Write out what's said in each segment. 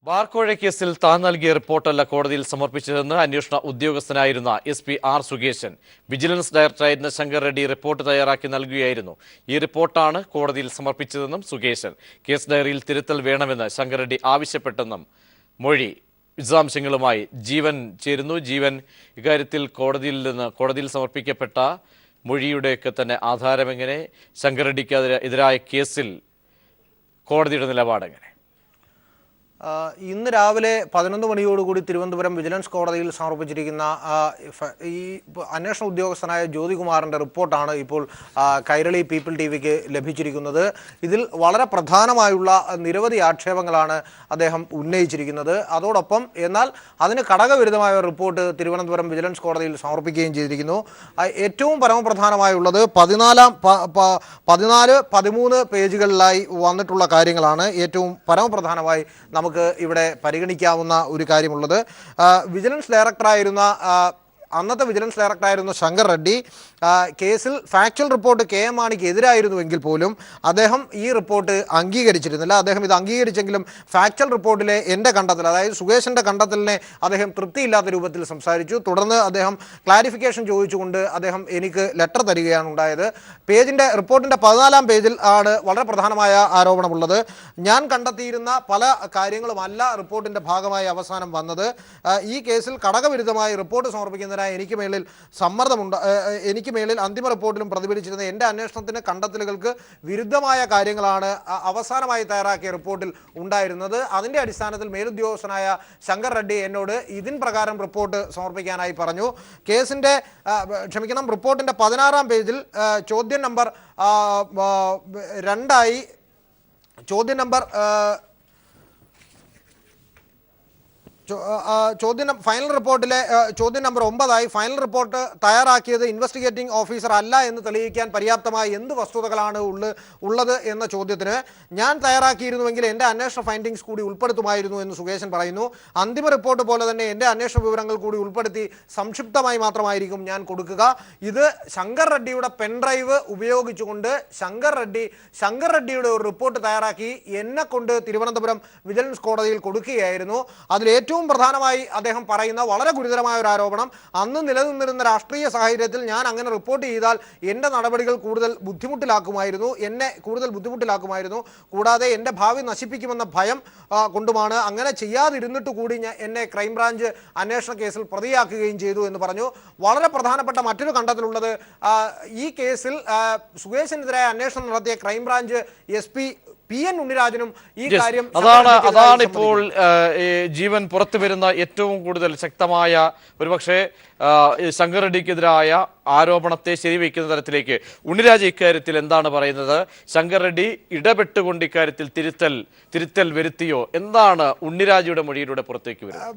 ബാർക്കോഴ കേസിൽ താൻ നൽകിയ റിപ്പോർട്ടല്ല കോടതിയിൽ സമർപ്പിച്ചതെന്ന് അന്വേഷണ ഉദ്യോഗസ്ഥനായിരുന്ന SP R സുകേശൻ വിജിലൻസ് ഡയറക്ടറായിരുന്ന ശങ്കർ റെഡ്ഡി റിപ്പോർട്ട് തയ്യാറാക്കി നൽകുകയായിരുന്നു. ഈ റിപ്പോർട്ടാണ് കോടതിയിൽ സമർപ്പിച്ചതെന്നും സുകേശൻ കേസ് ഡയറിയിൽ തിരുത്തൽ വേണമെന്ന് ശങ്കർ റെഡ്ഡി ആവശ്യപ്പെട്ടെന്നും മൊഴി. വിശദാംശങ്ങളുമായി ജീവൻ ചേരുന്നു. ജീവൻ, ഇക്കാര്യത്തിൽ കോടതിയിൽ സമർപ്പിക്കപ്പെട്ട മൊഴിയുടെയൊക്കെ തന്നെ ആധാരമെങ്ങനെ? ശങ്കർ റെഡ്ഡിക്ക് എതിരായ കേസിൽ കോടതിയുടെ നിലപാടെങ്ങനെ? ഇന്ന് രാവിലെ 11 മണിയോടുകൂടി തിരുവനന്തപുരം വിജിലൻസ് കോടതിയിൽ സമർപ്പിച്ചിരിക്കുന്ന ഈ അന്വേഷണ ഉദ്യോഗസ്ഥനായ ജ്യോതികുമാറിൻ്റെ റിപ്പോർട്ടാണ് ഇപ്പോൾ കൈരളി പീപ്പിൾ TVക്ക് ലഭിച്ചിരിക്കുന്നത്. ഇതിൽ വളരെ പ്രധാനമായുള്ള നിരവധി ആക്ഷേപങ്ങളാണ് അദ്ദേഹം ഉന്നയിച്ചിരിക്കുന്നത്. അതോടൊപ്പം എന്നാൽ അതിന് ഘടകവിരുദ്ധമായ ഒരു റിപ്പോർട്ട് തിരുവനന്തപുരം വിജിലൻസ് കോടതിയിൽ സമർപ്പിക്കുകയും ചെയ്തിരിക്കുന്നു. ഏറ്റവും പരമപ്രധാനമായുള്ളത് 14-13 പേജുകളിലായി വന്നിട്ടുള്ള കാര്യങ്ങളാണ് ഏറ്റവും പരമപ്രധാനമായി നമുക്ക് ഇവിടെ പരിഗണിക്കാവുന്ന ഒരു കാര്യമുള്ളത്. അന്നത്തെ വിജിലൻസ് ഡയറക്ടറായിരുന്ന ശങ്കർ റെഡ്ഡി കേസിൽ ഫാക്ച്വൽ റിപ്പോർട്ട് KM മാണിക്ക് എതിരായിരുന്നുവെങ്കിൽ പോലും അദ്ദേഹം ഈ റിപ്പോർട്ട് അംഗീകരിച്ചിരുന്നില്ല. അദ്ദേഹം ഇത് അംഗീകരിച്ചെങ്കിലും ഫാക്ച്വൽ റിപ്പോർട്ടിലെ എൻ്റെ കണ്ടെത്തൽ, അതായത് സുകേഷിൻ്റെ കണ്ടെത്തലിനെ അദ്ദേഹം തൃപ്തിയില്ലാത്ത രൂപത്തിൽ സംസാരിച്ചു. തുടർന്ന് അദ്ദേഹം ക്ലാരിഫിക്കേഷൻ ചോദിച്ചുകൊണ്ട് അദ്ദേഹം എനിക്ക് ലെറ്റർ തരികയാണ് ഉണ്ടായത്. റിപ്പോർട്ടിൻ്റെ 14-ാം പേജിൽ ആണ് വളരെ പ്രധാനമായ ആരോപണമുള്ളത്. ഞാൻ കണ്ടെത്തിയിരുന്ന പല കാര്യങ്ങളുമല്ല റിപ്പോർട്ടിൻ്റെ ഭാഗമായി അവസാനം വന്നത്. ഈ കേസിൽ ഘടകവിരുദ്ധമായി റിപ്പോർട്ട് സമർപ്പിക്കുന്നതിനായി എനിക്ക് മേലിൽ അന്തിമ റിപ്പോർട്ടിലും പ്രതിഫലിച്ചിരുന്ന എൻ്റെ അന്വേഷണത്തിന് കണ്ടെത്തലുകൾക്ക് വിരുദ്ധമായ കാര്യങ്ങളാണ് അവസാനമായി തയ്യാറാക്കിയ റിപ്പോർട്ടിൽ ഉണ്ടായിരുന്നത്. അതിൻ്റെ അടിസ്ഥാനത്തിൽ മേലുദ്യോഗസ്ഥനായ ശങ്കർ റെഡ്ഡി എന്നോട് ഇതിൻ പ്രകാരം റിപ്പോർട്ട് സമർപ്പിക്കാനായി പറഞ്ഞു. റിപ്പോർട്ടിൻ്റെ 16-ാം പേജിൽ ചോദ്യം നമ്പർ 2 ഫൈനൽ റിപ്പോർട്ടിലെ ചോദ്യം നമ്പർ 9 ഫൈനൽ റിപ്പോർട്ട് തയ്യാറാക്കിയത് ഇൻവെസ്റ്റിഗേറ്റിംഗ് ഓഫീസർ അല്ല എന്ന് തെളിയിക്കാൻ പര്യാപ്തമായ എന്ത് വസ്തുതകളാണ് ഉള്ളത് എന്ന ചോദ്യത്തിന് ഞാൻ തയ്യാറാക്കിയിരുന്നുവെങ്കിൽ എൻ്റെ അന്വേഷണ ഫൈൻഡിങ്സ് കൂടി ഉൾപ്പെടുത്തുമായിരുന്നു എന്ന് സുകേശൻ പറയുന്നു. അന്തിമ റിപ്പോർട്ട് പോലെ തന്നെ എൻ്റെ അന്വേഷണ വിവരങ്ങൾ കൂടി ഉൾപ്പെടുത്തി സംക്ഷിപ്തമായി മാത്രമായിരിക്കും ഞാൻ കൊടുക്കുക. ഇത് ശങ്കർ റെഡ്ഡിയുടെ പെൻഡ്രൈവ് ഉപയോഗിച്ചുകൊണ്ട് ശങ്കർ റെഡ്ഡിയുടെ ഒരു റിപ്പോർട്ട് തയ്യാറാക്കി എന്നെ കൊണ്ട് തിരുവനന്തപുരം വിജിലൻസ് കോടതിയിൽ കൊടുക്കുകയായിരുന്നു. അതിലേറ്റവും പ്രധാനമായി അദ്ദേഹം പറയുന്ന വളരെ ഗുരുതരമായ ഒരു ആരോപണം, അന്ന് നിലനിന്നിരുന്ന രാഷ്ട്രീയ സാഹചര്യത്തിൽ ഞാൻ അങ്ങനെ റിപ്പോർട്ട് ചെയ്താൽ എൻ്റെ നടപടികൾ എന്നെ കൂടുതൽ ബുദ്ധിമുട്ടിലാക്കുമായിരുന്നു. കൂടാതെ എൻ്റെ ഭാവി നശിപ്പിക്കുമെന്ന ഭയം കൊണ്ടുമാണ് അങ്ങനെ ചെയ്യാതിരുന്നിട്ട് കൂടി എന്നെ ക്രൈംബ്രാഞ്ച് അന്വേഷണ കേസിൽ പ്രതിയാക്കുകയും ചെയ്തു എന്ന് പറഞ്ഞു. വളരെ പ്രധാനപ്പെട്ട മറ്റൊരു കണ്ടെത്തലുള്ളത്, ഈ കേസിൽ സുകേശനെതിരായ അന്വേഷണം നടത്തിയ ക്രൈംബ്രാഞ്ച് SP PN ഉണ്ണിരാജനും ഈ കാര്യം അതാണ് ഇപ്പോൾ ജീവൻ പുറത്തു വരുന്ന ഏറ്റവും കൂടുതൽ ശക്തമായ ഒരുപക്ഷെ ശങ്കർ റെഡ്ഡിക്കെതിരായ ആരോപണത്തെ ശരിവയ്ക്കുന്ന തരത്തിലേക്ക് ഉണ്ണിരാജ് ഇക്കാര്യത്തിൽ എന്താണ് പറയുന്നത്? ശങ്കർ റെഡ്ഡി ഇടപെട്ടുകൊണ്ട് ഇക്കാര്യത്തിൽ തിരുത്തൽ വരുത്തിയോ? എന്താണ് ഉണ്ണിരാജിയുടെ മൊഴിയിലൂടെ പുറത്തേക്ക് വരുന്നത്?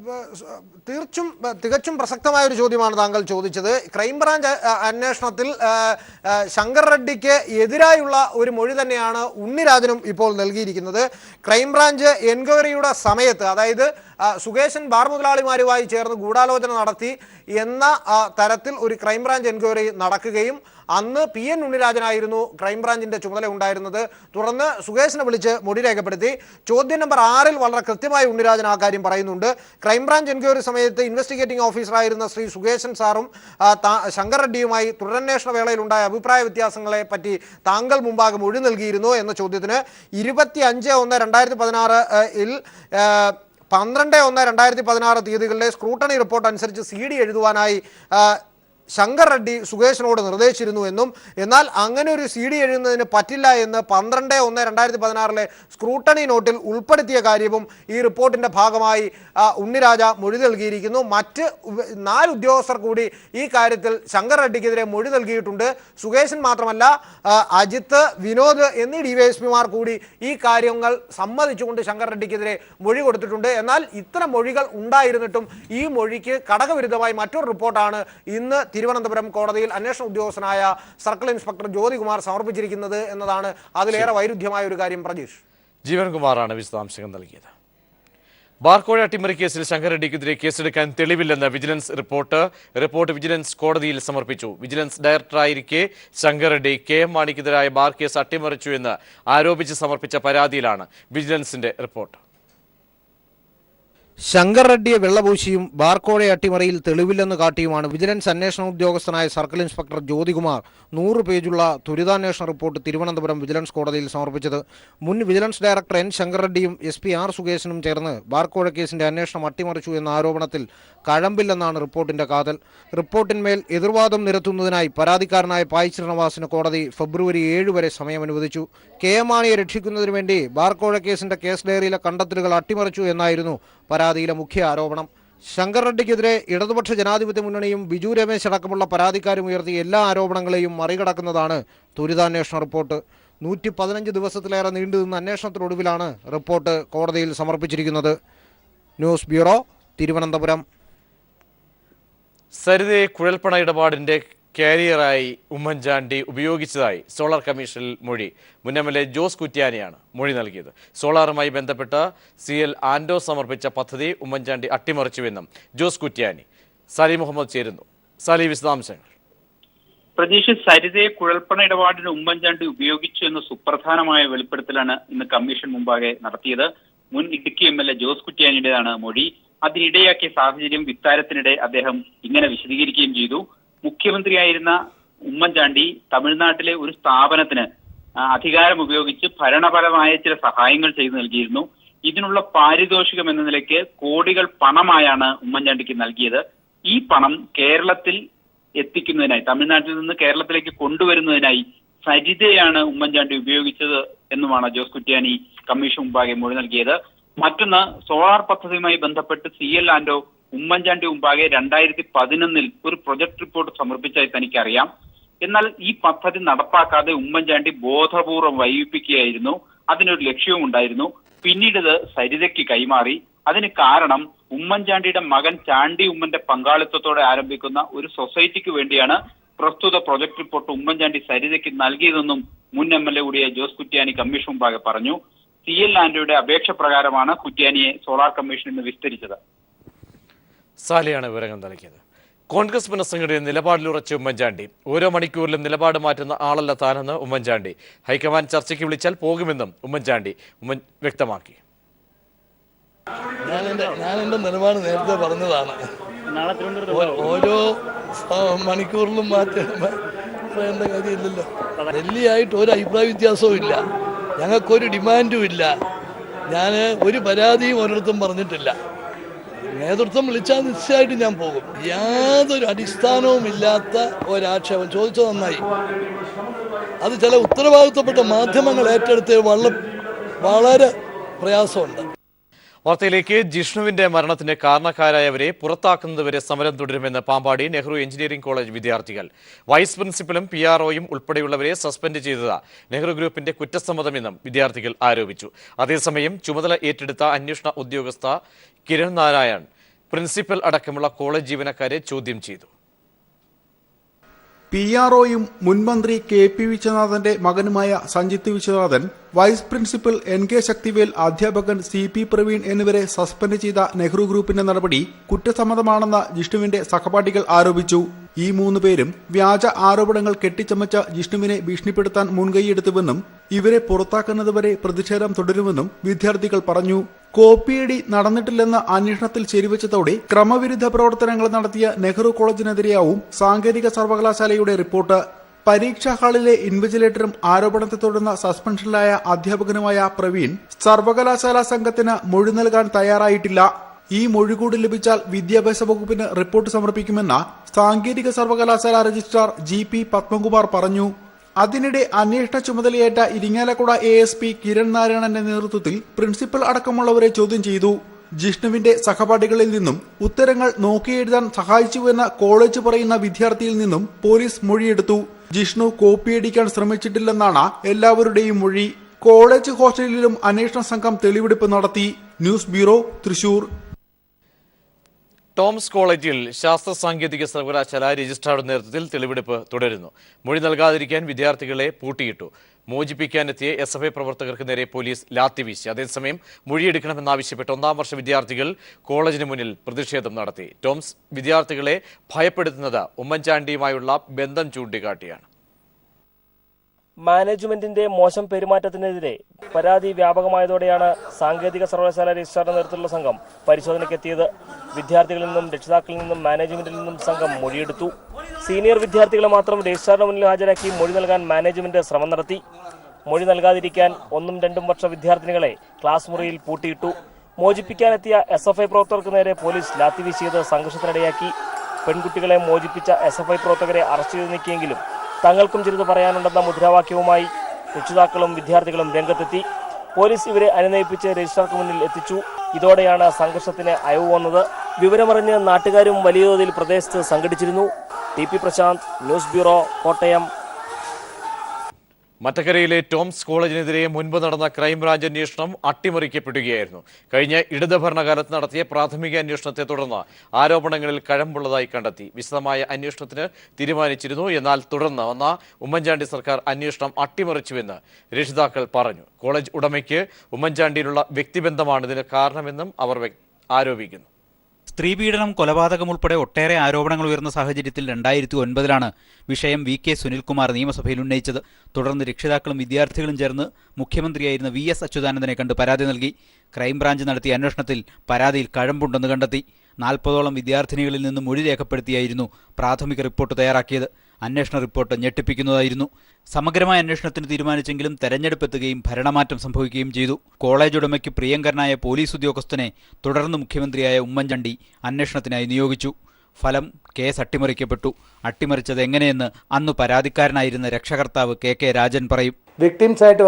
തികച്ചും പ്രസക്തമായ ഒരു ചോദ്യമാണ് താങ്കൾ ചോദിച്ചത്. ക്രൈംബ്രാഞ്ച് അന്വേഷണത്തിൽ ശങ്കർ റെഡ്ഡിക്ക് എതിരായുള്ള ഒരു മൊഴി തന്നെയാണ് ഉണ്ണിരാജനും ഇപ്പോൾ നൽകിയിരിക്കുന്നത്. ക്രൈംബ്രാഞ്ച് എൻക്വയറിയുടെ സമയത്ത്, അതായത് സുകേശൻ ബാർ മുതലാളിമാരുമായി ചേർന്ന് ഗൂഢാലോചന നടത്തി എന്ന തരത്തിൽ ഒരു ക്രൈംബ്രാഞ്ച് എൻക്വയറി നടക്കുകയും അന്ന് PN ഉണ്ണിരാജനായിരുന്നു ക്രൈംബ്രാഞ്ചിൻ്റെ ചുമതല ഉണ്ടായിരുന്നത്. തുടർന്ന് സുകേശനെ വിളിച്ച് മൊഴി രേഖപ്പെടുത്തി. ചോദ്യം നമ്പർ 6-ൽ വളരെ കൃത്യമായി ഉണ്ണിരാജൻ ആ കാര്യം പറയുന്നുണ്ട്. ക്രൈംബ്രാഞ്ച് എൻക്വയറി സമയത്ത് ഇൻവെസ്റ്റിഗേറ്റിംഗ് ഓഫീസറായിരുന്ന ശ്രീ സുകേശൻ സാറും ശങ്കർ റെഡ്ഡിയുമായി തുടരന്വേഷണ വേളയിൽ ഉണ്ടായ അഭിപ്രായ വ്യത്യാസങ്ങളെ പറ്റി താങ്കൾ മുമ്പാകെ മൊഴി നൽകിയിരുന്നു എന്ന ചോദ്യത്തിന് 25/1/2016-ൽ 12/1/2016 തീയതികളിലെ സ്ക്രൂട്ടണി റിപ്പോർട്ട് അനുസരിച്ച് CD എഴുതുവാനായി ശങ്കർ റെഡ്ഡി സുകേശനോട് നിർദ്ദേശിച്ചിരുന്നു എന്നും, എന്നാൽ അങ്ങനെ ഒരു CD എഴുതുന്നതിന് പറ്റില്ല എന്ന് 12/1/2016-ലെ സ്ക്രൂട്ടണി നോട്ടിൽ ഉൾപ്പെടുത്തിയ കാര്യവും ഈ റിപ്പോർട്ടിൻ്റെ ഭാഗമായി ഉണ്ണിരാജ മൊഴി നൽകിയിരിക്കുന്നു. മറ്റ് 4 ഉദ്യോഗസ്ഥർ കൂടി ഈ കാര്യത്തിൽ ശങ്കർ റെഡ്ഡിക്കെതിരെ മൊഴി നൽകിയിട്ടുണ്ട്. സുകേശൻ മാത്രമല്ല, അജിത്ത്, വിനോദ് എന്നീ DYSPമാർ കൂടി ഈ കാര്യങ്ങൾ സമ്മതിച്ചുകൊണ്ട് ശങ്കർ റെഡ്ഡിക്കെതിരെ മൊഴി കൊടുത്തിട്ടുണ്ട്. എന്നാൽ ഇത്തരം മൊഴികൾ ഉണ്ടായിരുന്നിട്ടും ഈ മൊഴിക്ക് ഘടകവിരുദ്ധമായി മറ്റൊരു റിപ്പോർട്ടാണ് ഇന്ന് തിരുവനന്തപുരം കോടതിയിൽ അന്വേഷണ ഉദ്യോഗസ്ഥനായ സർക്കിൾ ഇൻസ്പെക്ടർ ജ്യോതികുമാർ സമർപ്പിച്ചിരിക്കുന്നത് എന്നതാണ് അതിലേറെ വൈരുദ്ധ്യമായ ഒരു കാര്യം. പ്രജീഷ്, ജീവൻകുമാറാണ് വിശദാംശങ്ങൾ നൽകിയത്. ബാർക്കോഴ അട്ടിമറി കേസിൽ ശങ്കർ റെഡ്ഡിക്കെതിരെ കേസെടുക്കാൻ തെളിവില്ലെന്ന് റിപ്പോർട്ട് വിജിലൻസ് കോടതിയിൽ സമർപ്പിച്ചു. വിജിലൻസ് ഡയറക്ടറായിരിക്കെ ശങ്കർ റെഡ്ഡി KM മാണിക്കെതിരായ ബാർ കേസ് അട്ടിമറിച്ചു എന്ന് ആരോപിച്ച് സമർപ്പിച്ച പരാതിയിലാണ് വിജിലൻസിന്റെ റിപ്പോർട്ട്. ശങ്കർ റെഡ്ഡിയെ വെള്ളപൂശിയും ബാർക്കോഴെ അട്ടിമറിയിൽ തെളിവില്ലെന്ന് കാട്ടിയുമാണ് വിജിലൻസ് അന്വേഷണ ഉദ്യോഗസ്ഥനായ സർക്കിൾ ഇൻസ്പെക്ടർ ജ്യോതികുമാർ 100 പേജുള്ള ത്വരിതാന്വേഷണ റിപ്പോർട്ട് തിരുവനന്തപുരം വിജിലൻസ് കോടതിയിൽ സമർപ്പിച്ചത്. മുൻ വിജിലൻസ് ഡയറക്ടർ എൻ ശങ്കർ റെഡ്ഡിയും SP R സുകേശനും ചേർന്ന് ബാർക്കോഴ കേസിന്റെ അന്വേഷണം അട്ടിമറിച്ചു എന്ന ആരോപണത്തിൽ കഴമ്പില്ലെന്നാണ് റിപ്പോർട്ടിന്റെ കാതൽ. റിപ്പോർട്ടിന്മേൽ എതിർവാദം നിരത്തുന്നതിനായി പരാതിക്കാരനായ പായ് ശ്രീനിവാസിന് കോടതി ഫെബ്രുവരി 7 വരെ സമയം അനുവദിച്ചു. KM മാണിയെ രക്ഷിക്കുന്നതിനു വേണ്ടി ബാർക്കോഴ കേസിന്റെ കേസ് ഡയറിയിലെ കണ്ടെത്തലുകൾ അട്ടിമറിച്ചു എന്നായിരുന്നു പരാതിയിലെ മുഖ്യ ആരോപണം. ശങ്കർ റെഡ്ഡിക്കെതിരെ ഇടതുപക്ഷ ജനാധിപത്യ മുന്നണിയും ബിജു രമേശ് അടക്കമുള്ള പരാതിക്കാരും ഉയർത്തിയ എല്ലാ ആരോപണങ്ങളെയും മറികടക്കുന്നതാണ് ത്വരിതാന്വേഷണ റിപ്പോർട്ട്. 115 ദിവസത്തിലേറെ നീണ്ടുനിന്ന അന്വേഷണത്തിനൊടുവിലാണ് റിപ്പോർട്ട് കോടതിയിൽ സമർപ്പിച്ചിരിക്കുന്നത്. News bureau, Thiruvananthapuram. സരിതയെ കുഴൽപ്പണ ഇടപാടിന്റെ കാരിയറായി ഉമ്മൻചാണ്ടി ഉപയോഗിച്ചതായി സോളാർ കമ്മീഷനിൽ മൊഴി. മുൻ MLA ജോസ് കുറ്റ്യാനിയാണ് മൊഴി നൽകിയത്. സോളാറുമായി ബന്ധപ്പെട്ട് CL ആൻഡോ സമർപ്പിച്ച പദ്ധതി ഉമ്മൻചാണ്ടി അട്ടിമറിച്ചുവെന്നും ജോസ് കുറ്റ്യാനി. സാലി മുഹമ്മദ് ചേരുന്നു. സാലി, വിശദാംശങ്ങൾ. പ്രതീക്ഷ, സരിതയെ കുഴൽപ്പണ ഇടപാടിന് ഉമ്മൻചാണ്ടി ഉപയോഗിച്ചു എന്ന സുപ്രധാനമായ വെളിപ്പെടുത്തലാണ് ഇന്ന് കമ്മീഷൻ മുമ്പാകെ നടത്തിയത്. മുൻ ഇടുക്കി MLA ജോസ് കുറ്റ്യാനിയുടേതാണ് മൊഴി. അതിനിടയാക്കിയ സാഹചര്യം വിസ്താരത്തിനിടെ അദ്ദേഹം ഇങ്ങനെ വിശദീകരിക്കുകയും ചെയ്തു. മുഖ്യമന്ത്രിയായിരുന്ന ഉമ്മൻചാണ്ടി തമിഴ്നാട്ടിലെ ഒരു സ്ഥാപനത്തിന് അധികാരം ഉപയോഗിച്ച് ഭരണപരമായ ചില സഹായങ്ങൾ ചെയ്തു നൽകിയിരുന്നു. ഇതിനുള്ള പാരിതോഷികം എന്ന നിലയ്ക്ക് കോടികൾ പണമായാണ് ഉമ്മൻചാണ്ടിക്ക് നൽകിയത്. ഈ പണം കേരളത്തിൽ എത്തിക്കുന്നതിനായി, തമിഴ്നാട്ടിൽ നിന്ന് കേരളത്തിലേക്ക് കൊണ്ടുവരുന്നതിനായി സരിതയാണ് ഉമ്മൻചാണ്ടി ഉപയോഗിച്ചത് എന്നുമാണ് ജോസ് കുറ്റ്യാനി കമ്മീഷൻ മുമ്പാകെ മൊഴി നൽകിയത്. മറ്റൊന്ന്, സോളാർ പദ്ധതിയുമായി ബന്ധപ്പെട്ട് CL ആൻഡോ ഉമ്മൻചാണ്ടി മുമ്പാകെ 2011 ഒരു പ്രൊജക്ട് റിപ്പോർട്ട് സമർപ്പിച്ചതായി തനിക്കറിയാം. എന്നാൽ ഈ പദ്ധതി നടപ്പാക്കാതെ ഉമ്മൻചാണ്ടി ബോധപൂർവം വൈകിപ്പിക്കുകയായിരുന്നു. അതിനൊരു ലക്ഷ്യവും ഉണ്ടായിരുന്നു. പിന്നീട് ഇത് സരിതയ്ക്ക് കൈമാറി. അതിന് കാരണം ഉമ്മൻചാണ്ടിയുടെ മകൻ ചാണ്ടി ഉമ്മന്റെ പങ്കാളിത്തത്തോടെ ആരംഭിക്കുന്ന ഒരു സൊസൈറ്റിക്ക് വേണ്ടിയാണ് പ്രസ്തുത പ്രൊജക്ട് റിപ്പോർട്ട് ഉമ്മൻചാണ്ടി സരിതയ്ക്ക് നൽകിയതെന്നും മുൻ MLA കൂടിയ ജോസ് കുറ്റ്യാനി കമ്മീഷൻ മുമ്പാകെ പറഞ്ഞു. CL ആൻഡോയുടെ അപേക്ഷ പ്രകാരമാണ് കുറ്റ്യാനിയെ സോളാർ കമ്മീഷൻ ഇന്ന് വിസ്തരിച്ചത്. സാലിയാണ് വിവരങ്ങൾ നൽകിയത്. കോൺഗ്രസ് പുനഃസംഘടനയിൽ നിലപാടിലുറച്ച ഉമ്മൻചാണ്ടി ഓരോ മണിക്കൂറിലും നിലപാട് മാറ്റുന്ന ആളല്ല താനെന്ന് ഉമ്മൻചാണ്ടി. ഹൈക്കമാൻഡ് ചർച്ചയ്ക്ക് വിളിച്ചാൽ പോകുമെന്നും ഉമ്മൻചാണ്ടി വ്യക്തമാക്കി. ഞാൻ എൻ്റെ നിലപാട് നേരത്തെ പറഞ്ഞതാണ്. ഓരോ മണിക്കൂറിലും പറയേണ്ട കാര്യമില്ലല്ലോ. ഡൽഹിയായിട്ട് ഒരു അഭിപ്രായ വ്യത്യാസവും ഇല്ല, ഞങ്ങൾക്കൊരു ഡിമാൻഡും ഇല്ല. ഞാൻ ഒരു പരാതിയും ഒരിടത്തും പറഞ്ഞിട്ടില്ല. നേതൃത്വം വിളിച്ചാൽ നിശ്ചയമായിട്ടും ഞാൻ പോകും. യാതൊരു അടിസ്ഥാനവും ഇല്ലാത്ത ഒരാക്ഷേപം ചോദിച്ചത് നന്നായി. അത് ചില ഉത്തരവാദിത്വപ്പെട്ട മാധ്യമങ്ങൾ ഏറ്റെടുത്ത് വളരെ പ്രയാസമുണ്ട്. വാർത്തയിലേക്ക്. ജിഷ്ണുവിന്റെ മരണത്തിന് കാരണക്കാരായവരെ പുറത്താക്കുന്നതുവരെ സമരം തുടരുമെന്ന് പാമ്പാടി നെഹ്റു എഞ്ചിനീയറിംഗ് കോളേജ് വിദ്യാർത്ഥികൾ. വൈസ് പ്രിൻസിപ്പലും PROയും ഉൾപ്പെടെയുള്ളവരെ സസ്പെൻഡ് ചെയ്തത് നെഹ്റു ഗ്രൂപ്പിന്റെ കുറ്റസമ്മതമെന്നും വിദ്യാർത്ഥികൾ ആരോപിച്ചു. അതേസമയം ചുമതല ഏറ്റെടുത്ത അന്വേഷണ ഉദ്യോഗസ്ഥ കിരൺ നാരായൺ പ്രിൻസിപ്പൽ അടക്കമുള്ള കോളേജ് ജീവനക്കാരെ ചോദ്യം ചെയ്തു. PROയും മുൻമന്ത്രി KP വിശ്വനാഥന്റെ മകനുമായ Sanjith Viswanathan, vice principal NK Sakthivel, അധ്യാപകൻ CP പ്രവീൺ എന്നിവരെ സസ്പെൻഡ് ചെയ്ത നെഹ്റു ഗ്രൂപ്പിന്റെ നടപടി കുറ്റസമ്മതമാണെന്ന് ജിഷ്ണുവിന്റെ സഹപാഠികൾ ആരോപിച്ചു. ഈ 3 പേരും വ്യാജ ആരോപണങ്ങൾ കെട്ടിച്ചമച്ച ജിഷ്ണുവിനെ ഭീഷണിപ്പെടുത്താൻ മുൻകൈയെടുത്തുവെന്നും ഇവരെ പുറത്താക്കുന്നതുവരെ പ്രതിഷേധം തുടരുമെന്നും വിദ്യാർത്ഥികൾ പറഞ്ഞു. കോപ്പിയടി നടന്നിട്ടില്ലെന്ന് അന്വേഷണത്തിൽ ശരിവെച്ചതോടെ ക്രമവിരുദ്ധ പ്രവർത്തനങ്ങൾ നടത്തിയ നെഹ്റു കോളേജിനെതിരെയാവും സാങ്കേതിക സർവകലാശാലയുടെ റിപ്പോർട്ട്. പരീക്ഷാ ഹാളിലെ ഇൻവിജിലേറ്ററും ആരോപണത്തെ തുടർന്ന് സസ്പെൻഷനിലായ അധ്യാപകനുമായ പ്രവീൺ സർവകലാശാല സംഘത്തിന് മൊഴി നൽകാൻ തയ്യാറായിട്ടില്ല. ഈ മൊഴി കൂടി ലഭിച്ചാൽ വിദ്യാഭ്യാസ വകുപ്പിന് റിപ്പോർട്ട് സമർപ്പിക്കുമെന്ന് സാങ്കേതിക സർവകലാശാല രജിസ്ട്രാർ GP പത്മകുമാർ പറഞ്ഞു. അതിനിടെ അന്വേഷണ ചുമതലയേറ്റ ഇരിങ്ങാലക്കുട ASP കിരൺ നാരായണന്റെ നേതൃത്വത്തിൽ പ്രിൻസിപ്പൽ അടക്കമുള്ളവരെ ചോദ്യം ചെയ്തു. ജിഷ്ണുവിന്റെ സഹപാഠികളിൽ നിന്നും ഉത്തരങ്ങൾ നോക്കിയെഴുതാൻ സഹായിച്ചുവെന്ന കോളേജ് പറയുന്ന വിദ്യാർത്ഥിയിൽ നിന്നും പോലീസ് മൊഴിയെടുത്തു. ജിഷ്ണു കോപ്പിയടിക്കാൻ ശ്രമിച്ചിട്ടില്ലെന്നാണ് എല്ലാവരുടെയും മൊഴി. കോളേജ് ഹോസ്റ്റലിലും അന്വേഷണ സംഘം തെളിവെടുപ്പ് നടത്തി. News bureau, Thrissur. ടോംസ് കോളേജിൽ ശാസ്ത്ര സാങ്കേതിക സർവകലാശാല രജിസ്ട്രാറുടെ നേതൃത്വത്തിൽ തെളിവെടുപ്പ് തുടരുന്നു. മൊഴി നൽകാതിരിക്കാൻ വിദ്യാർത്ഥികളെ പൂട്ടിയിട്ടു. മോചിപ്പിക്കാനെത്തിയ SFI പ്രവർത്തകർക്ക് നേരെ പോലീസ് ലാത്തിവീശി. അതേസമയം മൊഴിയെടുക്കണമെന്നാവശ്യപ്പെട്ട് 1ാം വർഷ വിദ്യാർത്ഥികൾ കോളേജിന് മുന്നിൽ പ്രതിഷേധം നടത്തി. ടോംസ് വിദ്യാർത്ഥികളെ ഭയപ്പെടുത്തുന്നത് ഉമ്മൻചാണ്ടിയുമായുള്ള ബന്ധം ചൂണ്ടിക്കാട്ടിയാണ്. മാനേജ്മെന്റിന്റെ മോശം പെരുമാറ്റത്തിനെതിരെ പരാതി വ്യാപകമായതോടെയാണ് സാങ്കേതിക സർവകലാശാല രജിസ്ട്രാറുടെ നേതൃത്വത്തിലുള്ള സംഘം പരിശോധനയ്ക്കെത്തിയത്. വിദ്യാർത്ഥികളിൽ നിന്നും രക്ഷിതാക്കളിൽ നിന്നും മാനേജ്മെന്റിൽ നിന്നും സംഘം മൊഴിയെടുത്തു. സീനിയർ വിദ്യാർത്ഥികളെ മാത്രം രജിസ്ട്രാറുടെ മുന്നിൽ ഹാജരാക്കി മൊഴി നൽകാൻ മാനേജ്മെന്റ് ശ്രമം നടത്തി. മൊഴി നൽകാതിരിക്കാൻ 1ഉം 2ഉം വർഷ വിദ്യാർത്ഥിനികളെ ക്ലാസ് മുറിയിൽ പൂട്ടിയിട്ടു. മോചിപ്പിക്കാനെത്തിയ SFI പ്രവർത്തകർക്ക് നേരെ പോലീസ് ലാത്തി വീശിയത് സംഘർഷത്തിനിടയാക്കി. പെൺകുട്ടികളെ മോചിപ്പിച്ച SFI പ്രവർത്തകരെ അറസ്റ്റ് ചെയ്ത് നീക്കിയെങ്കിലും തങ്ങൾക്കും ചിലത് പറയാനുണ്ടെന്ന മുദ്രാവാക്യവുമായി രക്ഷിതാക്കളും വിദ്യാർത്ഥികളും രംഗത്തെത്തി. പോലീസ് ഇവരെ അനുനയിപ്പിച്ച് രജിസ്ട്രാർക്ക് മുന്നിൽ എത്തിച്ചു. ഇതോടെയാണ് സംഘർഷത്തിന് അയവ് വന്നത്. വിവരമറിഞ്ഞ് നാട്ടുകാരും വലിയ തോതിൽ പ്രദേശത്ത് സംഘടിച്ചിരുന്നു. TP Prashanth, news bureau, Kottayam. മറ്റക്കരയിലെ ടോംസ് കോളേജിനെതിരെ മുൻപ് നടന്ന ക്രൈംബ്രാഞ്ച് അന്വേഷണം അട്ടിമറിക്കപ്പെടുകയായിരുന്നു. കഴിഞ്ഞ ഇടത് ഭരണകാലത്ത് നടത്തിയ പ്രാഥമിക അന്വേഷണത്തെ തുടർന്ന് ആരോപണങ്ങളിൽ കഴമ്പുള്ളതായി കണ്ടെത്തി. വിശദമായ അന്വേഷണത്തിന് തീരുമാനിച്ചിരുന്നു. എന്നാൽ തുടർന്ന് വന്ന ഉമ്മൻചാണ്ടി സർക്കാർ അന്വേഷണം അട്ടിമറിച്ചുവെന്ന് രക്ഷിതാക്കൾ പറഞ്ഞു. കോളേജ് ഉടമയ്ക്ക് ഉമ്മൻചാണ്ടിയിലുള്ള വ്യക്തിബന്ധമാണ് ഇതിന് കാരണമെന്നും അവർ ആരോപിക്കുന്നു. സ്ത്രീപീഡനം, കൊലപാതകം ഉൾപ്പെടെ ഒട്ടേറെ ആരോപണങ്ങൾ ഉയർന്ന സാഹചര്യത്തിൽ 2009 വിഷയം VK സുനിൽകുമാർ നിയമസഭയിൽ ഉന്നയിച്ചത്. തുടർന്ന് രക്ഷിതാക്കളും വിദ്യാർത്ഥികളും ചേർന്ന് മുഖ്യമന്ത്രിയായിരുന്ന VS അച്യുതാനന്ദനെ കണ്ട് പരാതി നൽകി. ക്രൈംബ്രാഞ്ച് നടത്തിയ അന്വേഷണത്തിൽ പരാതിയിൽ കഴമ്പുണ്ടെന്ന് കണ്ടെത്തി. 40ഓളം വിദ്യാർത്ഥിനികളിൽ നിന്ന് മൊഴി രേഖപ്പെടുത്തിയായിരുന്നു പ്രാഥമിക റിപ്പോർട്ട് തയ്യാറാക്കിയത്. അന്വേഷണ റിപ്പോർട്ട് ഞെട്ടിപ്പിക്കുന്നതായിരുന്നു. സമഗ്രമായ അന്വേഷണത്തിന് തീരുമാനിച്ചെങ്കിലും തെരഞ്ഞെടുപ്പ് എത്തുകയും ഭരണമാറ്റം സംഭവിക്കുകയും ചെയ്തു. കോളേജ് ഉടമയ്ക്ക് പ്രിയങ്കരനായ പോലീസ് ഉദ്യോഗസ്ഥനെ തുടർന്ന് മുഖ്യമന്ത്രിയായ ഉമ്മൻചാണ്ടി അന്വേഷണത്തിനായി നിയോഗിച്ചു. ഫലം, കേസ് അട്ടിമറിക്കപ്പെട്ടു. അട്ടിമറിച്ചത് എങ്ങനെയെന്ന് അന്ന് പരാതിക്കാരനായിരുന്ന രക്ഷകർത്താവ് KK രാജൻ പറയും. വിക്ടിംസായിട്ട്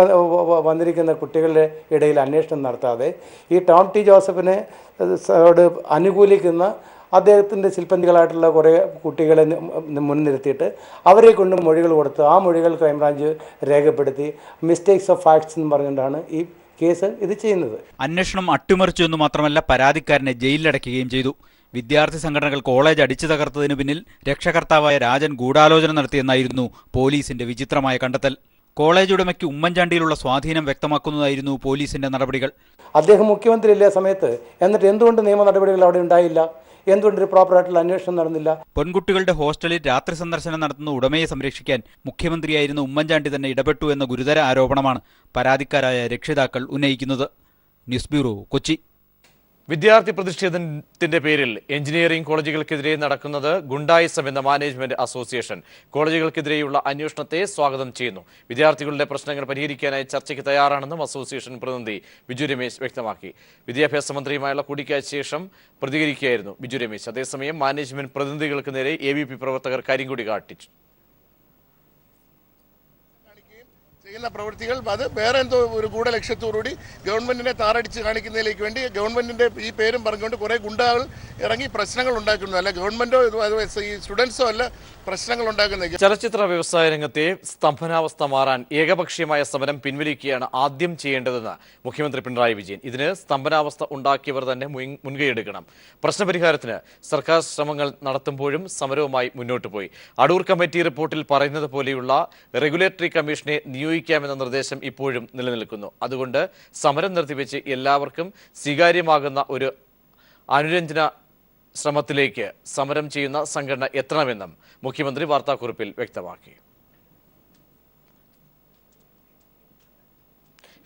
വന്നിരിക്കുന്ന കുട്ടികളുടെ ഇടയിൽ അന്വേഷണം നടത്താതെ ഈ ടോം ടി ജോസഫിനെ അനുകൂലിക്കുന്ന അദ്ദേഹത്തിൻ്റെ ശില്പന്തികളായിട്ടുള്ള കുറേ കുട്ടികളെ മുൻനിർത്തിയിട്ട് അവരെ കൊണ്ട് മൊഴികൾ കൊടുത്ത് ആ മൊഴികൾ ക്രൈംബ്രാഞ്ച് രേഖപ്പെടുത്തി മിസ്റ്റേക്സ് ഓഫ് ഫാക്ട്സ് എന്ന് പറഞ്ഞുകൊണ്ടാണ് ഈ കേസ് ഇത് ചെയ്യുന്നത്. അന്വേഷണം അട്ടിമറിച്ചു എന്ന് മാത്രമല്ല, പരാതിക്കാരനെ ജയിലിലടയ്ക്കുകയും ചെയ്തു. വിദ്യാർത്ഥി സംഘടനകൾ കോളേജ് അടിച്ചു തകർത്തതിനു പിന്നിൽ രക്ഷകർത്താവായ രാജൻ ഗൂഢാലോചന നടത്തിയെന്നായിരുന്നു പോലീസിന്റെ വിചിത്രമായ കണ്ടെത്തൽ. കോളേജ് ഉടമയ്ക്ക് ഉമ്മൻചാണ്ടിയിലുള്ള സ്വാധീനം വ്യക്തമാക്കുന്നതായിരുന്നു പോലീസിന്റെ നടപടികൾ. അദ്ദേഹം മുഖ്യമന്ത്രിയല്ലേ സമയത്ത്, എന്നിട്ട് എന്തുകൊണ്ട് നിയമ നടപടികൾ അവിടെ ഉണ്ടായില്ല? എന്തുകൊണ്ടൊരു പ്രോപ്പറായിട്ടുള്ള അന്വേഷണം നടന്നില്ല? പെൺകുട്ടികളുടെ ഹോസ്റ്റലിൽ രാത്രി സന്ദർശനം നടത്തുന്ന ഉടമയെ സംരക്ഷിക്കാൻ മുഖ്യമന്ത്രിയായിരുന്ന ഉമ്മൻചാണ്ടി തന്നെ ഇടപെട്ടു എന്ന ഗുരുതര ആരോപണമാണ് പരാതിക്കാരായ രക്ഷിതാക്കൾ ഉന്നയിക്കുന്നത്. News bureau, Kochi. വിദ്യാർത്ഥി പ്രതിഷേധത്തിന്റെ പേരിൽ എഞ്ചിനീയറിംഗ് കോളേജുകൾക്കെതിരെ നടക്കുന്നത് ഗുണ്ടായിസം എന്ന മാനേജ്മെന്റ് അസോസിയേഷൻ കോളേജുകൾക്കെതിരെയുള്ള അന്വേഷണത്തെ സ്വാഗതം ചെയ്യുന്നു. വിദ്യാർത്ഥികളുടെ പ്രശ്നങ്ങൾ പരിഹരിക്കാനായി ചർച്ചയ്ക്ക് തയ്യാറാണെന്നും അസോസിയേഷൻ പ്രതിനിധി ബിജു രമേശ് വ്യക്തമാക്കി. വിദ്യാഭ്യാസ മന്ത്രിയുമായുള്ള കൂടിക്കാഴ്ചയ്ക്ക് ശേഷം പ്രതികരിക്കുകയായിരുന്നു ബിജു രമേശ്. അതേസമയം മാനേജ്മെന്റ് പ്രതിനിധികൾക്ക് നേരെ AVP പ്രവർത്തകർ കരിങ്കൊടി കാട്ടിച്ചു. ചെയ്യുന്ന പ്രവൃത്തികൾ അത് വേറെ എന്തോ ഒരു ഗൂഢലക്ഷ്യത്തോടുകൂടി ഗവൺമെന്റിനെ താറടിച്ച് കാണിക്കുന്നതിലേക്ക് വേണ്ടി ഗവൺമെന്റിന്റെ ഈ പേരും പറഞ്ഞുകൊണ്ട് കുറെ ഗുണ്ടകൾ ഇറങ്ങി പ്രശ്നങ്ങൾ ഉണ്ടാക്കുന്നു. അല്ല ഗവൺമെന്റോ ഈ സ്റ്റുഡൻസോ അല്ല പ്രശ്നങ്ങൾ ഉണ്ടാക്കുന്നത്. ചലച്ചിത്ര വ്യവസായ രംഗത്തെ സ്തംഭനാവസ്ഥ മാറാൻ ഏകപക്ഷീയമായ സമരം പിൻവലിക്കുകയാണ് ആദ്യം ചെയ്യേണ്ടതെന്ന് മുഖ്യമന്ത്രി പിണറായി വിജയൻ. ഇതിന് സ്തംഭനാവസ്ഥ ഉണ്ടാക്കിയവർ തന്നെ മുൻകൈയെടുക്കണം. പ്രശ്നപരിഹാരത്തിന് സർക്കാർ ശ്രമങ്ങൾ നടത്തുമ്പോഴും സമരവുമായി മുന്നോട്ട് പോയി. അടൂർ കമ്മിറ്റി റിപ്പോർട്ടിൽ പറയുന്നത് പോലെയുള്ള റെഗുലേറ്ററി കമ്മീഷനെ നിയോഗിക്കാമെന്ന നിർദ്ദേശം ഇപ്പോഴും നിലനിൽക്കുന്നു. അതുകൊണ്ട് സമരം നിർത്തിവെച്ച് എല്ലാവർക്കും സ്വീകാര്യമാകുന്ന ഒരു അനുരഞ്ജന ശ്രമത്തിലേക്ക് സമരം ചെയ്യുന്ന സംഘടന എത്തണമെന്നും മുഖ്യമന്ത്രി വാർത്താക്കുറിപ്പിൽ വ്യക്തമാക്കി.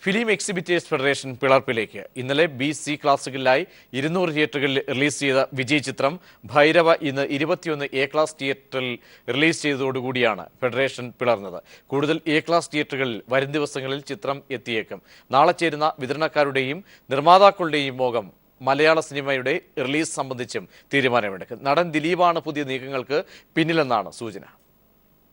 ഫിലിം എക്സിബിറ്റേഴ്സ് ഫെഡറേഷൻ പിളർപ്പിലേക്ക്. ഇന്നലെ B-C ക്ലാസുകളിലായി 200 തിയേറ്ററുകളിൽ റിലീസ് ചെയ്ത വിജയ് ചിത്രം ഭൈരവ ഇന്ന് 21 A ക്ലാസ് തിയേറ്ററിൽ റിലീസ് ചെയ്തതോടുകൂടിയാണ് ഫെഡറേഷൻ പിളർന്നത്. കൂടുതൽ A ക്ലാസ് തിയേറ്ററുകളിൽ വരും ദിവസങ്ങളിൽ ചിത്രം എത്തിയേക്കും. നാളെ ചേരുന്ന വിതരണക്കാരുടെയും നിർമ്മാതാക്കളുടെയും യോഗം മലയാള സിനിമയുടെ റിലീസ് സംബന്ധിച്ചും തീരുമാനമെടുക്കും. നടൻ ദിലീപാണ് പുതിയ നീക്കങ്ങൾക്ക് പിന്നിലെന്നാണ് സൂചന.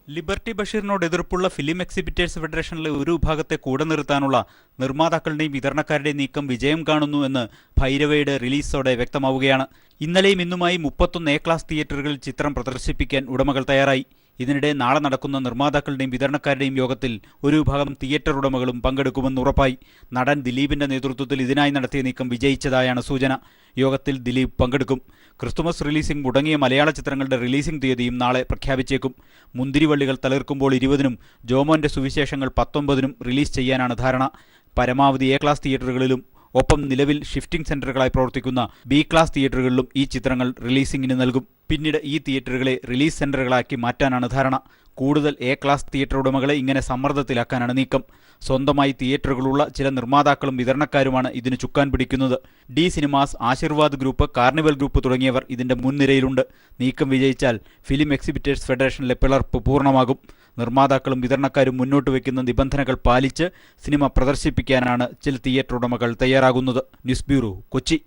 ലിബർട്ടി ബഷീറിനോട് എതിർപ്പുള്ള ഫിലിം എക്സിബിറ്റേഴ്സ് ഫെഡറേഷനിലെ ഒരു വിഭാഗത്തെ കൂടെ നിർത്താനുള്ള നിർമ്മാതാക്കളുടെയും വിതരണക്കാരുടെയും നീക്കം വിജയം കാണുന്നു എന്ന് ഭൈരവയുടെ റിലീസോടെ വ്യക്തമാവുകയാണ്. ഇന്നലെയും ഇന്നുമായി 31 A ക്ലാസ് തിയേറ്ററുകളിൽ ചിത്രം പ്രദർശിപ്പിക്കാൻ ഉടമകൾ തയ്യാറായി. ഇതിനിടെ നാളെ നടക്കുന്ന നിർമ്മാതാക്കളുടെയും വിതരണക്കാരുടെയും യോഗത്തിൽ ഒരു വിഭാഗം തിയേറ്റർ ഉടമകളും പങ്കെടുക്കുമെന്ന് ഉറപ്പായി. നടൻ ദിലീപിന്റെ നേതൃത്വത്തിൽ ഇതിനായി നടത്തിയ നീക്കം വിജയിച്ചതായാണ് സൂചന. യോഗത്തിൽ ദിലീപ് പങ്കെടുക്കും. ക്രിസ്തുമസ് റിലീസിംഗ് മുടങ്ങിയ മലയാള ചിത്രങ്ങളുടെ റിലീസിംഗ് തീയതിയും നാളെ പ്രഖ്യാപിച്ചേക്കും. മുന്തിരിവള്ളികൾ തളിർക്കുമ്പോൾ 20-നും ജോമോന്റെ സുവിശേഷങ്ങൾ 19-നും റിലീസ് ചെയ്യാനാണ് ധാരണ. പരമാവധി A ക്ലാസ് തിയേറ്ററുകളിലും ഒപ്പം നിലവിൽ ഷിഫ്റ്റിംഗ് സെന്ററുകളായി പ്രവർത്തിക്കുന്ന B ക്ലാസ് തിയേറ്ററുകളിലും ഈ ചിത്രങ്ങൾ റിലീസിംഗിന് നൽകും. പിന്നീട് ഈ തിയേറ്ററുകളെ റിലീസ് സെന്ററുകളാക്കി മാറ്റാനാണ് ധാരണ. കൂടുതൽ എ ക്ലാസ് തിയേറ്റർ ഉടമകളെ ഇങ്ങനെ സമ്മർദ്ദത്തിലാക്കാനാണ് നീക്കം. സ്വന്തമായി തിയേറ്ററുകളുള്ള ചില നിർമ്മാതാക്കളും വിതരണക്കാരുമാണ് ഇതിന് ചുക്കാൻ പിടിക്കുന്നത്. D Cinemas, Aashirvad group, Carnival group തുടങ്ങിയവർ ഇതിന്റെ മുൻനിരയിലുണ്ട്. നീക്കം വിജയിച്ചാൽ ഫിലിം എക്സിബിറ്റേഴ്സ് ഫെഡറേഷനിലെ പിളർപ്പ് പൂർണ്ണമാകും. നിർമ്മാതാക്കളും വിതരണക്കാരും മുന്നോട്ട് വയ്ക്കുന്ന നിബന്ധനകൾ പാലിച്ച് സിനിമ പ്രദർശിപ്പിക്കാനാണ് ചില തിയേറ്റർ ഉടമകൾ തയ്യാറാകുന്നത്. News bureau, Kochi.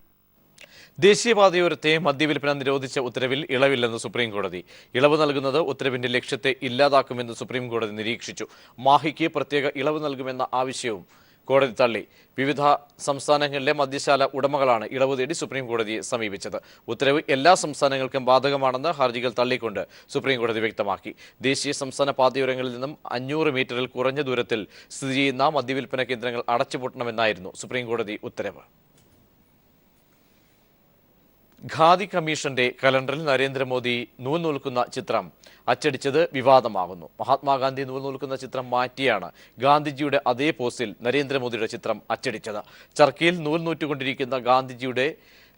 ദേശീയപാതയോരത്തെ മദ്യവിൽപ്പന നിരോധിച്ച ഉത്തരവിൽ ഇളവില്ലെന്ന് സുപ്രീംകോടതി. ഇളവ് നൽകുന്നത് ഉത്തരവിന്റെ ലക്ഷ്യത്തെ ഇല്ലാതാക്കുമെന്ന് സുപ്രീംകോടതി നിരീക്ഷിച്ചു. മാഹിക്ക് പ്രത്യേക ഇളവ് നൽകുമെന്ന ആവശ്യവും കോടതി തള്ളി. വിവിധ സംസ്ഥാനങ്ങളിലെ മദ്യശാല ഉടമകളാണ് ഇളവ് തേടി സുപ്രീംകോടതിയെ സമീപിച്ചത്. ഉത്തരവ് എല്ലാ സംസ്ഥാനങ്ങൾക്കും ബാധകമാണെന്ന് ഹർജികൾ തള്ളിക്കൊണ്ട് സുപ്രീംകോടതി വ്യക്തമാക്കി. ദേശീയ സംസ്ഥാന പാതയോരങ്ങളിൽ നിന്നും 500 മീറ്ററിൽ കുറഞ്ഞ ദൂരത്തിൽ സ്ഥിതി ചെയ്യുന്ന മദ്യവിൽപ്പന കേന്ദ്രങ്ങൾ അടച്ചുപൂട്ടണമെന്നായിരുന്നു സുപ്രീംകോടതി ഉത്തരവ്. ഖാദി കമ്മീഷന്റെ കലണ്ടറിൽ നരേന്ദ്രമോദി നൂൽ നൂൽക്കുന്ന ചിത്രം അച്ചടിച്ചത് വിവാദമാകുന്നു. മഹാത്മാഗാന്ധി നൂൽ നൂൽക്കുന്ന ചിത്രം മാറ്റിയാണ് ഗാന്ധിജിയുടെ അതേ പോസ്റ്റിൽ നരേന്ദ്രമോദിയുടെ ചിത്രം അച്ചടിച്ചത്. ചർക്കയിൽ നൂൽ നൂറ്റുകൊണ്ടിരിക്കുന്ന ഗാന്ധിജിയുടെ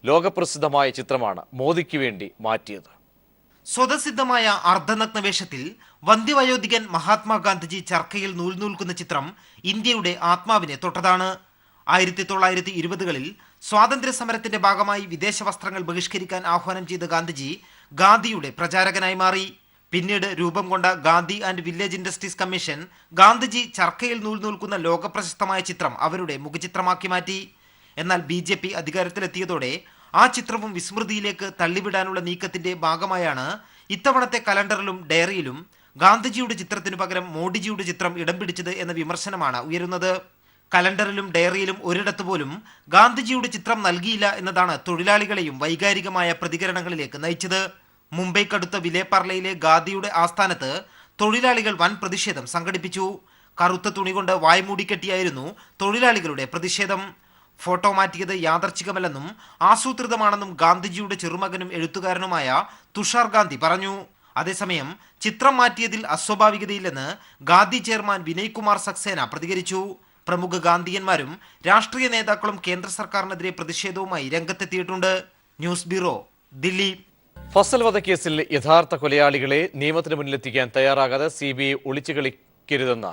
ലോകപ്രസിദ്ധമായ ചിത്രമാണ് മോദിക്ക് വേണ്ടി മാറ്റിയത്. സ്വതസിദ്ധമായ അർദ്ധനഗ്ന വേഷത്തിൽ വന്ധ്യവയോധികൻ മഹാത്മാഗാന്ധിജി ചർക്കയിൽ നൂൽ നൂൽക്കുന്ന ചിത്രം ഇന്ത്യയുടെ ആത്മാവിനെ തൊട്ടതാണ്. 1920കളിൽ സ്വാതന്ത്ര്യ സമരത്തിന്റെ ഭാഗമായി വിദേശ വസ്ത്രങ്ങൾ ബഹിഷ്കരിക്കാൻ ആഹ്വാനം ചെയ്ത ഗാന്ധിജി ഗാന്ധിയുടെ പ്രചാരകനായി മാറി. പിന്നീട് രൂപം കൊണ്ട Gandhi and village industries commission Gandhiji ചർക്കയിൽ നൂൽ നൂൽക്കുന്ന ലോകപ്രശസ്തമായ ചിത്രം അവരുടെ മുഖചിത്രമാക്കി മാറ്റി. എന്നാൽ BJP അധികാരത്തിലെത്തിയതോടെ ആ ചിത്രവും വിസ്മൃതിയിലേക്ക് തള്ളിവിടാനുള്ള നീക്കത്തിന്റെ ഭാഗമായാണ് ഇത്തവണത്തെ കലണ്ടറിലും ഡയറിയിലും ഗാന്ധിജിയുടെ ചിത്രത്തിനു പകരം മോഡിജിയുടെ ചിത്രം ഇടം പിടിച്ചത് എന്ന വിമർശനമാണ് ഉയരുന്നത്. കലണ്ടറിലും ഡയറിയിലും ഒരിടത്ത് പോലും ഗാന്ധിജിയുടെ ചിത്രം നൽകിയില്ല എന്നതാണ് തൊഴിലാളികളെയും വൈകാരികമായ പ്രതികരണങ്ങളിലേക്ക് നയിച്ചത്. മുംബൈക്കടുത്ത വിലേപാർലയിലെ ഗാന്ധിയുടെ ആസ്ഥാനത്ത് തൊഴിലാളികൾ വൻ പ്രതിഷേധം സംഘടിപ്പിച്ചു. കറുത്ത തുണി കൊണ്ട് വായ്മൂടിക്കെട്ടിയായിരുന്നു തൊഴിലാളികളുടെ പ്രതിഷേധം. ഫോട്ടോ മാറ്റിയത് യാദർച്ഛികമല്ലെന്നും ആസൂത്രിതമാണെന്നും ഗാന്ധിജിയുടെ ചെറുമകനും എഴുത്തുകാരനുമായ തുഷാർ ഗാന്ധി പറഞ്ഞു. അതേസമയം ചിത്രം മാറ്റിയതിൽ അസ്വാഭാവികതയില്ലെന്ന് ഗാന്ധി ചെയർമാൻ വിനയ് കുമാർ സക്സേന പ്രതികരിച്ചു. പ്രമുഖ ഗാന്ധിയന്മാരും രാഷ്ട്രീയ നേതാക്കളും കേന്ദ്ര സർക്കാരിനെതിരെ പ്രതിഷേധവുമായി രംഗത്തെത്തിയിട്ടുണ്ട്. News bureau, Delhi. ഫസൽ വധക്കേസിൽ യഥാർത്ഥ കൊലയാളികളെ നിയമത്തിന് മുന്നിലെത്തിക്കാൻ തയ്യാറാകാതെ CBI ഒളിച്ചു കളിക്കരുതെന്ന്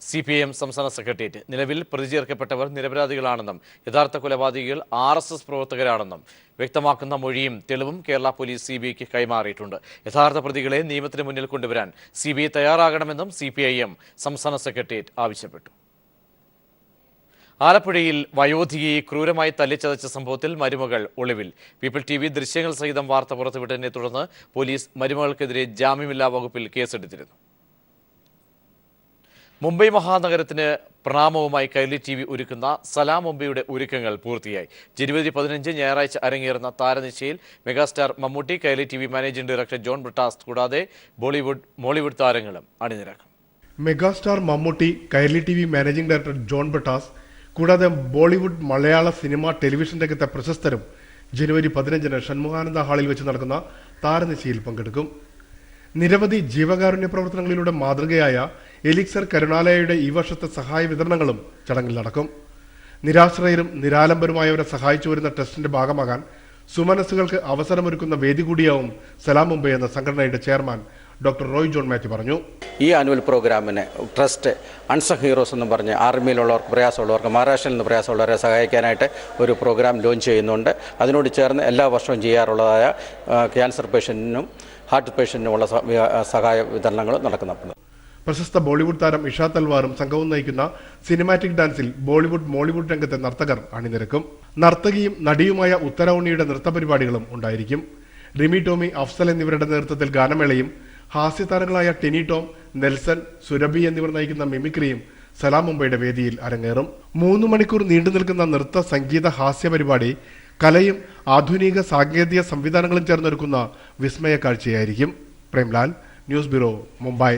CPIM സംസ്ഥാന സെക്രട്ടേറിയറ്റ്. നിലവിൽ പ്രതി ചേർക്കപ്പെട്ടവർ നിരപരാധികളാണെന്നും യഥാർത്ഥ കൊലപാതകികൾ RSS പ്രവർത്തകരാണെന്നും വ്യക്തമാക്കുന്ന മൊഴിയും തെളിവും കേരള പോലീസ് CBIക്ക് കൈമാറിയിട്ടുണ്ട്. യഥാർത്ഥ പ്രതികളെ നിയമത്തിന് മുന്നിൽ കൊണ്ടുവരാൻ CBI തയ്യാറാകണമെന്നും CPIM സംസ്ഥാന സെക്രട്ടേറിയറ്റ് ആവശ്യപ്പെട്ടു. ആലപ്പുഴയിൽ വയോധികയെ ക്രൂരമായി തല്ലിച്ചതച്ച സംഭവത്തിൽ മരുമകൾ ഒളിവിൽ. പീപ്പിൾ TV ദൃശ്യങ്ങൾ സഹിതം വാർത്ത പുറത്തുവിട്ടതിനെ തുടർന്ന് പോലീസ് മരുമകൾക്കെതിരെ ജാമ്യമില്ലാ വകുപ്പിൽ കേസെടുത്തിരുന്നു. മുംബൈ മഹാനഗരത്തിന് പ്രണാമവുമായി കൈരളി TV ഒരുക്കുന്ന സലാം മുംബൈയുടെ ഒരുക്കങ്ങൾ പൂർത്തിയായി. ജനുവരി 15 ഞായറാഴ്ച അരങ്ങേറുന്ന താരനിശയിൽ megastar Mammootty, Kairali TV managing director John Brittas കൂടാതെ മോളിവുഡ് താരങ്ങളും അണിനിരക്കും. Megastar Mammootty, Kairali TV managing director John Brittas കൂടാതെ ബോളിവുഡ്, മലയാള സിനിമ, ടെലിവിഷൻ രംഗത്തെ പ്രശസ്തരും ജനുവരി 15 ഷൺമുഖാനന്ദ ഹാളിൽ വെച്ച് നടക്കുന്ന താരനിശയിൽ പങ്കെടുക്കും. നിരവധി ജീവകാരുണ്യ പ്രവർത്തനങ്ങളിലൂടെ മാതൃകയായ എലിക്സർ കരുണാലയയുടെ ഈ വർഷത്തെ സഹായ വിതരണങ്ങളും ചടങ്ങിൽ നടക്കും. നിരാശ്രയരും നിരാലംബരുമായവരെ സഹായിച്ചു വരുന്ന ട്രസ്റ്റിന്റെ ഭാഗമാകാൻ സുമനസ്സുകൾക്ക് അവസരമൊരുക്കുന്ന വേദി കൂടിയാവും സലാം മുംബൈ എന്ന സംഘടനയുടെ chairman doctor Roy John Mathew പറഞ്ഞു. ഈ ആനുവൽ പ്രോഗ്രാമിന് ട്രസ്റ്റ് അൺസങ് ഹീറോസ് എന്ന് പറഞ്ഞ് ആർമിയിലുള്ളവർക്ക് പ്രയാസമുള്ളവർക്ക്, മഹാരാഷ്ട്രയിൽ നിന്ന് പ്രയാസമുള്ളവരെ സഹായിക്കാനായിട്ട് ഒരു പ്രോഗ്രാം ലോഞ്ച് ചെയ്യുന്നുണ്ട്. അതിനോട് ചേർന്ന് എല്ലാ വർഷവും ചെയ്യാറുള്ളതായ ക്യാൻസർ പേഷ്യൻറ്റിനും ഹാർട്ട് പേഷ്യൻറ്റിനുമുള്ള സഹായ വിതരണങ്ങൾ നടക്കുന്നുണ്ട്. പ്രശസ്ത ബോളിവുഡ് താരം ഇഷ തൽവാറും സംഘവും നയിക്കുന്ന സിനിമാറ്റിക് ഡാൻസിൽ ബോളിവുഡ്, മോളിവുഡ് രംഗത്തെ നർത്തകർ അണിനിരക്കും. നർത്തകിയും നടിയുമായ ഉത്തര ഉണ്ണിയുടെ നൃത്തപരിപാടികളും ഉണ്ടായിരിക്കും. റിമി ടോമി, അഫ്സൽ എന്നിവരുടെ നേതൃത്വത്തിൽ ഗാനമേളയും ഹാസ്യതാരങ്ങളായ ടെനി ടോം, നെൽസൺ, സുരഭി എന്നിവർ നയിക്കുന്ന മിമിക്രിയും സലാം മുംബൈയുടെ വേദിയിൽ അരങ്ങേറും. 3 മണിക്കൂർ നീണ്ടു നിൽക്കുന്ന നൃത്ത, സംഗീത, ഹാസ്യ പരിപാടി കലയും ആധുനിക സാങ്കേതിക സംവിധാനങ്ങളും ചേർന്നൊരുക്കുന്ന വിസ്മയ കാഴ്ചയായിരിക്കും. Premlal, news bureau, Mumbai.